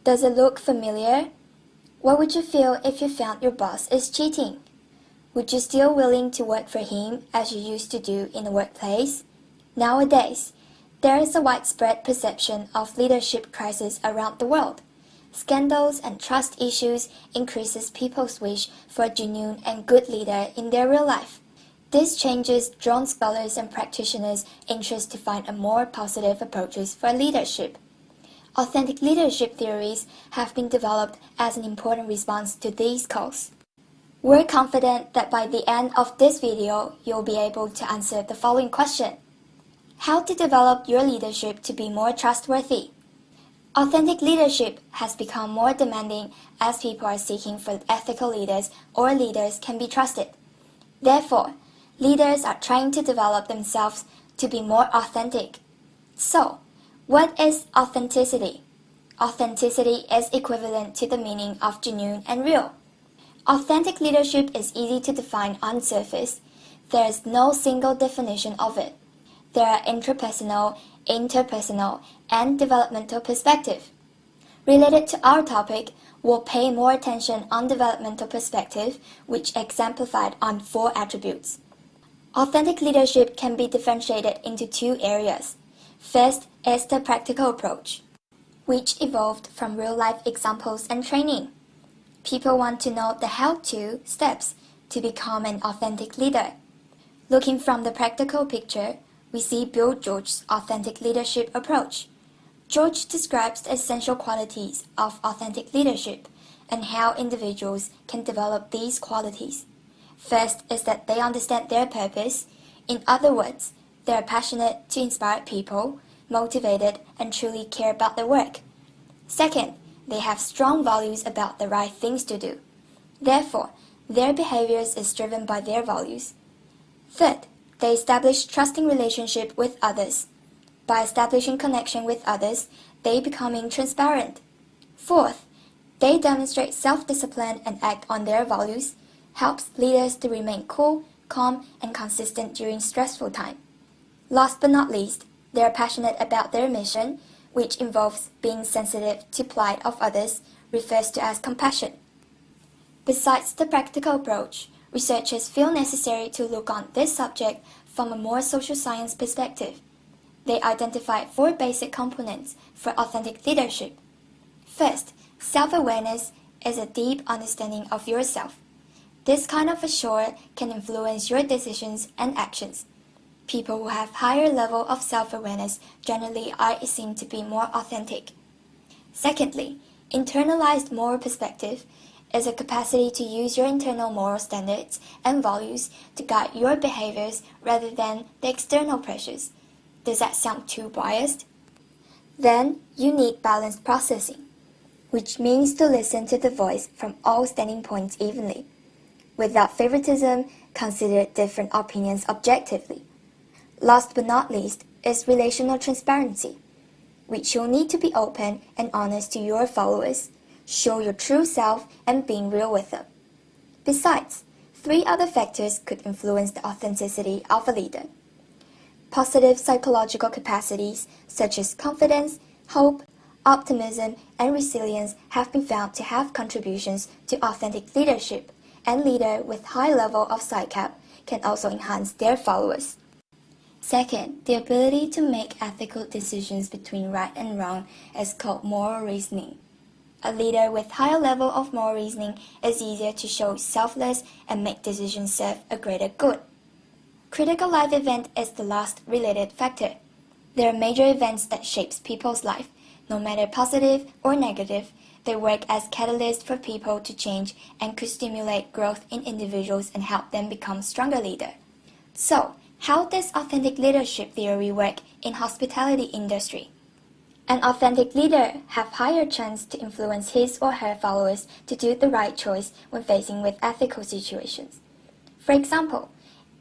Does it look familiar? What would you feel if you found your boss is cheating? Would you still willing to work for him as you used to do in the workplace? Nowadays, there is a widespread perception of leadership crisis around the world. Scandals and trust issues increases people's wish for a genuine and good leader in their real life. These changes drawn scholars and practitioners' interest to find a more positive approaches for leadership. Authentic leadership theories have been developed as an important response to these calls. We're confident that by the end of this video, you'll be able to answer the following question. How to develop your leadership to be more trustworthy? Authentic leadership has become more demanding as people are seeking for ethical leaders or leaders can be trusted. Therefore, leaders are trying to develop themselves to be more authentic. So, what is authenticity? Authenticity is equivalent to the meaning of genuine and real. Authentic leadership is easy to define on surface. There is no single definition of it. There are intrapersonal, interpersonal, and developmental perspective. Related to our topic, we'll pay more attention on developmental perspective, which exemplified on 4 attributes. Authentic leadership can be differentiated into 2 areas. First is the practical approach, which evolved from real-life examples and training. People want to know the how-to steps to become an authentic leader. Looking from the practical picture, we see Bill George's authentic leadership approach. George describes the essential qualities of authentic leadership and how individuals can develop these qualities. First is that they understand their purpose. In other words, they are passionate to inspire people, motivated, and truly care about their work. Second, they have strong values about the right things to do. Therefore, their behaviors is driven by their values. Third, they establish trusting relationship with others. By establishing connection with others, they becoming transparent. Fourth, they demonstrate self-discipline and act on their values, helps leaders to remain cool, calm, and consistent during stressful time. Last but not least, they are passionate about their mission, which involves being sensitive to plight of others, refers to as compassion. Besides the practical approach, researchers feel necessary to look on this subject from a more social science perspective. They identify 4 basic components for authentic leadership. First, self-awareness is a deep understanding of yourself. This kind of assurance can influence your decisions and actions. People who have higher level of self-awareness generally are seen to be more authentic. Secondly, internalized moral perspective is a capacity to use your internal moral standards and values to guide your behaviors rather than the external pressures. Does that sound too biased? Then you need balanced processing, which means to listen to the voice from all standing points evenly. Without favoritism, consider different opinions objectively. Last but not least is relational transparency, which you'll need to be open and honest to your followers, show your true self, and being real with them. Besides, 3 other factors could influence the authenticity of a leader. Positive psychological capacities such as confidence, hope, optimism, and resilience have been found to have contributions to authentic leadership, and leaders with high level of PSYCAP can also enhance their followers. Second, the ability to make ethical decisions between right and wrong is called moral reasoning. A leader with higher level of moral reasoning is easier to show selfless and make decisions serve a greater good. Critical life event is the last related factor. There are major events that shapes people's life, no matter positive or negative. They work as catalysts for people to change and could stimulate growth in individuals and help them become stronger leaders. So, how does authentic leadership theory work in hospitality industry? An authentic leader have higher chance to influence his or her followers to do the right choice when facing with ethical situations. For example,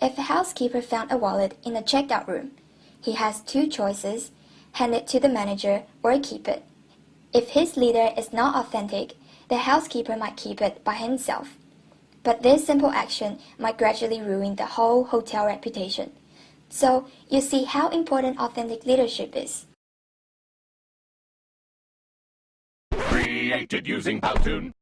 if a housekeeper found a wallet in a checkout room, he has 2 choices: hand it to the manager or keep it. If his leader is not authentic, the housekeeper might keep it by himself. But this simple action might gradually ruin the whole hotel reputation. So, you see how important authentic leadership is. created using Powtoon.